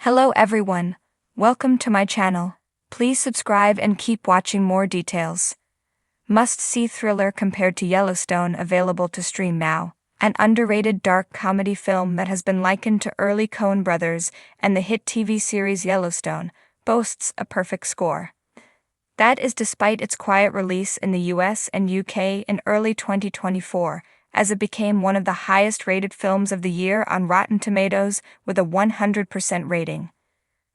Hello everyone, welcome to my channel. Please subscribe and keep watching more details. Must-see thriller compared to Yellowstone, available to stream now. An underrated dark comedy film that has been likened to early Coen brothers and the hit TV series Yellowstone, boasts a perfect score. That is despite its quiet release in the US and UK in early 2024, as it became one of the highest-rated films of the year on Rotten Tomatoes with a 100% rating.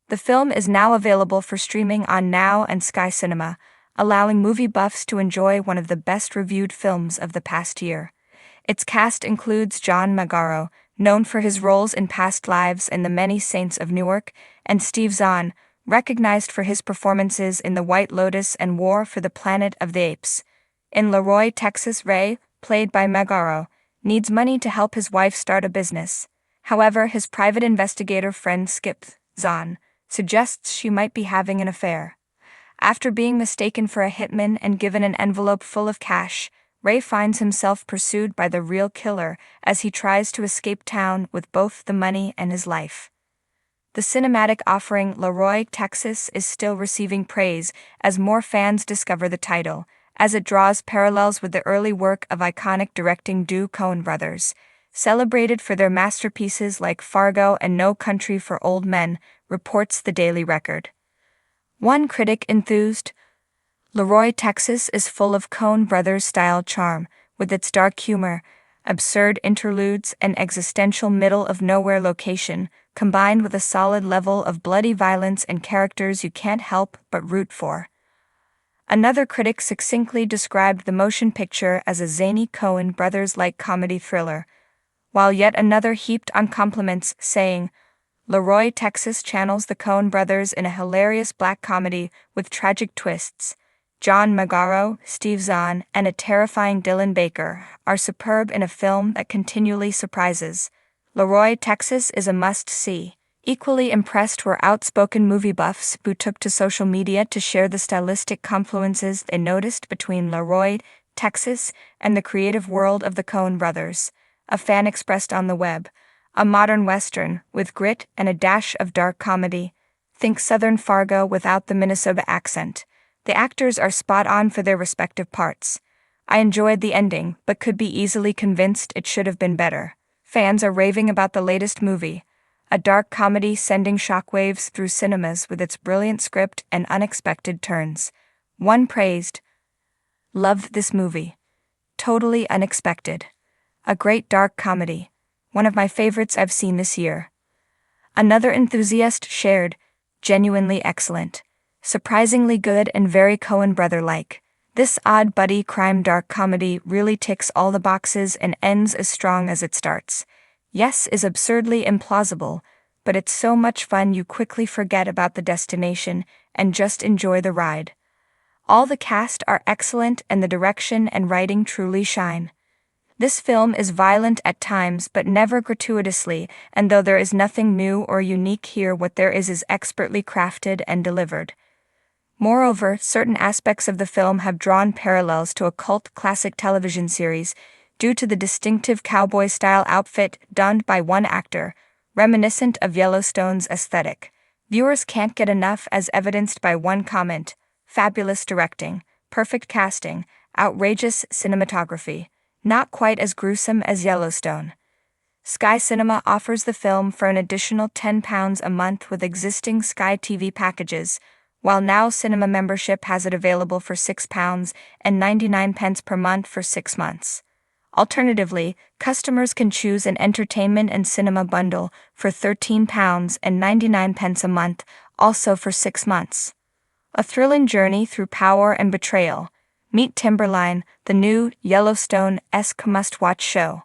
The film is now available for streaming on Now and Sky Cinema, allowing movie buffs to enjoy one of the best-reviewed films of the past year. Its cast includes John Magaro, known for his roles in Past Lives and The Many Saints of Newark, and Steve Zahn, recognized for his performances in The White Lotus and War for the Planet of the Apes. In Leroy, Texas, Ray, played by Magaro, needs money to help his wife start a business. However, his private investigator friend Skip Zahn suggests she might be having an affair. After being mistaken for a hitman and given an envelope full of cash, Ray finds himself pursued by the real killer as he tries to escape town with both the money and his life. The cinematic offering Leroy, Texas is still receiving praise as more fans discover the title, as it draws parallels with the early work of iconic directing duo Coen brothers, celebrated for their masterpieces like Fargo and No Country for Old Men, reports the Daily Record. One critic enthused, "Leroy, Texas is full of Coen brothers-style charm, with its dark humor, absurd interludes, and existential middle-of-nowhere location, combined with a solid level of bloody violence and characters you can't help but root for." Another critic succinctly described the motion picture as a zany Coen brothers-like comedy thriller, while yet another heaped on compliments, saying, "Leroy, Texas channels the Coen brothers in a hilarious black comedy with tragic twists. John Magaro, Steve Zahn, and a terrifying Dylan Baker are superb in a film that continually surprises. Leroy, Texas is a must-see." Equally impressed were outspoken movie buffs who took to social media to share the stylistic confluences they noticed between Leroy, Texas, and the creative world of the Coen brothers. A fan expressed on the web, "A modern western, with grit and a dash of dark comedy. Think Southern Fargo without the Minnesota accent. The actors are spot on for their respective parts. I enjoyed the ending, but could be easily convinced it should have been better." Fans are raving about the latest movie, a dark comedy sending shockwaves through cinemas with its brilliant script and unexpected turns. One praised, "Loved this movie. Totally unexpected. A great dark comedy. One of my favorites I've seen this year." Another enthusiast shared, "Genuinely excellent. Surprisingly good and very Coen brother-like. This odd buddy crime dark comedy really ticks all the boxes and ends as strong as it starts. Yes is absurdly implausible, but it's so much fun you quickly forget about the destination and just enjoy the ride. All the cast are excellent and the direction and writing truly shine. This film is violent at times but never gratuitously, and though there is nothing new or unique here, what there is expertly crafted and delivered. Moreover, certain aspects of the film have drawn parallels to a cult classic television series, due to the distinctive cowboy-style outfit donned by one actor, reminiscent of Yellowstone's aesthetic. Viewers can't get enough, as evidenced by one comment, "Fabulous directing, perfect casting, outrageous cinematography. Not quite as gruesome as Yellowstone." Sky Cinema offers the film for an additional £10 a month with existing Sky TV packages, while Now Cinema membership has it available for £6.99 per month for 6 months. Alternatively, customers can choose an entertainment and cinema bundle for £13.99 a month, also for 6 months. A thrilling journey through power and betrayal. Meet Timberline, the new Yellowstone-esque must-watch show.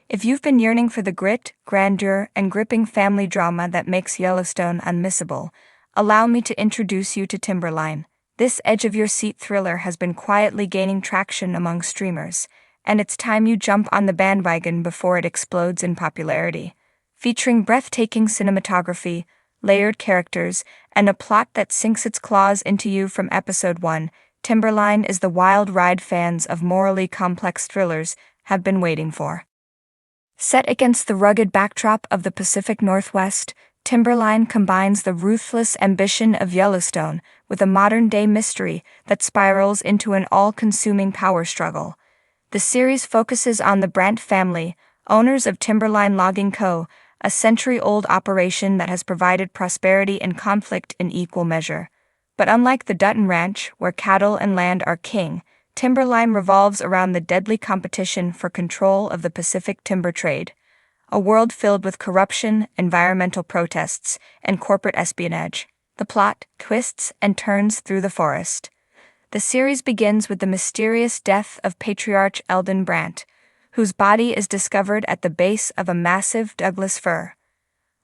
If you've been yearning for the grit, grandeur, and gripping family drama that makes Yellowstone unmissable, allow me to introduce you to Timberline. This edge-of-your-seat thriller has been quietly gaining traction among streamers, and it's time you jump on the bandwagon before it explodes in popularity. Featuring breathtaking cinematography, layered characters, and a plot that sinks its claws into you from episode 1, Timberline is the wild ride fans of morally complex thrillers have been waiting for. Set against the rugged backdrop of the Pacific Northwest, Timberline combines the ruthless ambition of Yellowstone with a modern-day mystery that spirals into an all-consuming power struggle. The series focuses on the Brandt family, owners of Timberline Logging Co., a century-old operation that has provided prosperity and conflict in equal measure. But unlike the Dutton Ranch, where cattle and land are king, Timberline revolves around the deadly competition for control of the Pacific timber trade, a world filled with corruption, environmental protests, and corporate espionage. The plot twists and turns through the forest. The series begins with the mysterious death of patriarch Eldon Brandt, whose body is discovered at the base of a massive Douglas fir.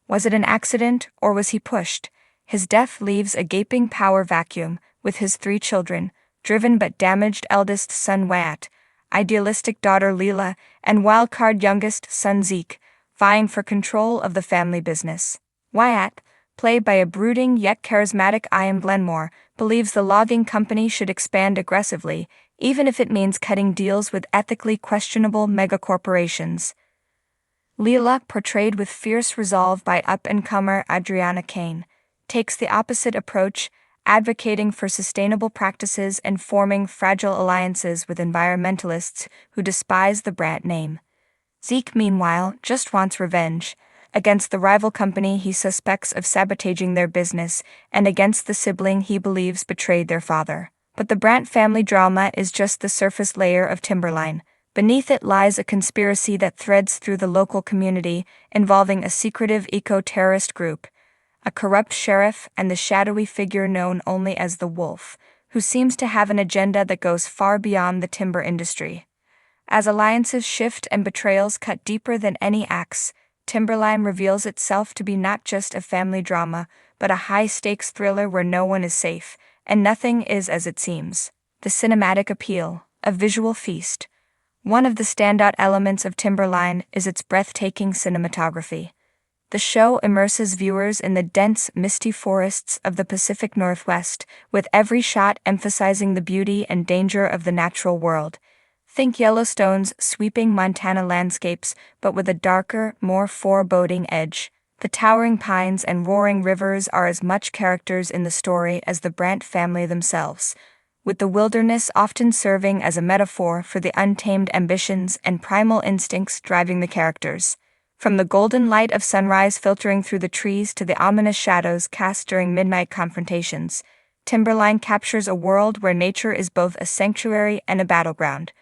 Was it an accident, or was he pushed? His death leaves a gaping power vacuum, with his 3 children, driven but damaged eldest son Wyatt, idealistic daughter Leela, and wildcard youngest son Zeke, vying for control of the family business. Wyatt, played by a brooding yet charismatic Ian Glenmore, believes the logging company should expand aggressively, even if it means cutting deals with ethically questionable megacorporations. Leela, portrayed with fierce resolve by up-and-comer Adriana Kane, takes the opposite approach, advocating for sustainable practices and forming fragile alliances with environmentalists who despise the Brandt name. Zeke, meanwhile, just wants revenge, against the rival company he suspects of sabotaging their business, and against the sibling he believes betrayed their father. But the Brandt family drama is just the surface layer of Timberline. Beneath it lies a conspiracy that threads through the local community, involving a secretive eco-terrorist group, a corrupt sheriff, and the shadowy figure known only as the Wolf, who seems to have an agenda that goes far beyond the timber industry. As alliances shift and betrayals cut deeper than any axe, Timberline reveals itself to be not just a family drama, but a high-stakes thriller where no one is safe, and nothing is as it seems. The cinematic appeal, a visual feast. One of the standout elements of Timberline is its breathtaking cinematography. The show immerses viewers in the dense, misty forests of the Pacific Northwest, with every shot emphasizing the beauty and danger of the natural world. Think Yellowstone's sweeping Montana landscapes, but with a darker, more foreboding edge. The towering pines and roaring rivers are as much characters in the story as the Brandt family themselves, with the wilderness often serving as a metaphor for the untamed ambitions and primal instincts driving the characters. From the golden light of sunrise filtering through the trees to the ominous shadows cast during midnight confrontations, Timberline captures a world where nature is both a sanctuary and a battleground.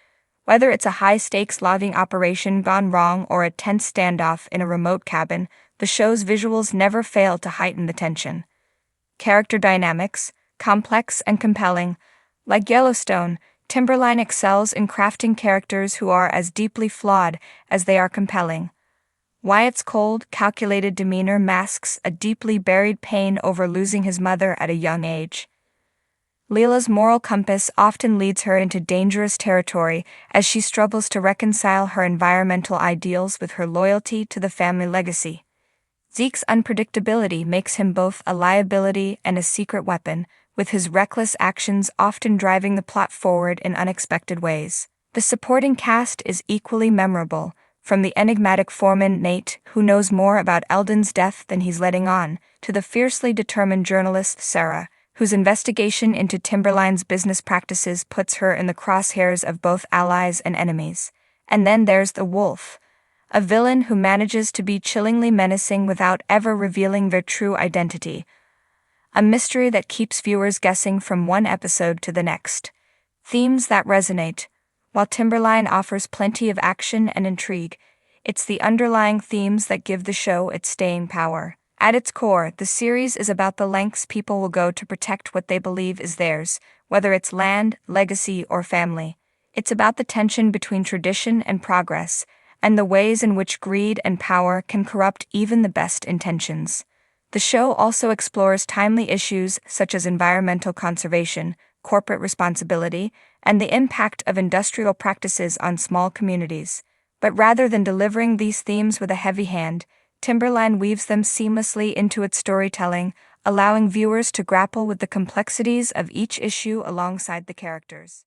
Whether it's a high-stakes logging operation gone wrong or a tense standoff in a remote cabin, the show's visuals never fail to heighten the tension. Character dynamics, complex and compelling. Like Yellowstone, Timberline excels in crafting characters who are as deeply flawed as they are compelling. Wyatt's cold, calculated demeanor masks a deeply buried pain over losing his mother at a young age. Leela's moral compass often leads her into dangerous territory as she struggles to reconcile her environmental ideals with her loyalty to the family legacy. Zeke's unpredictability makes him both a liability and a secret weapon, with his reckless actions often driving the plot forward in unexpected ways. The supporting cast is equally memorable, from the enigmatic foreman Nate, who knows more about Eldon's death than he's letting on, to the fiercely determined journalist Sarah, whose investigation into Timberline's business practices puts her in the crosshairs of both allies and enemies. And then there's the Wolf, a villain who manages to be chillingly menacing without ever revealing their true identity. A mystery that keeps viewers guessing from one episode to the next. Themes that resonate. While Timberline offers plenty of action and intrigue, it's the underlying themes that give the show its staying power. At its core, the series is about the lengths people will go to protect what they believe is theirs, whether it's land, legacy, or family. It's about the tension between tradition and progress, and the ways in which greed and power can corrupt even the best intentions. The show also explores timely issues such as environmental conservation, corporate responsibility, and the impact of industrial practices on small communities. But rather than delivering these themes with a heavy hand, Timberline weaves them seamlessly into its storytelling, allowing viewers to grapple with the complexities of each issue alongside the characters.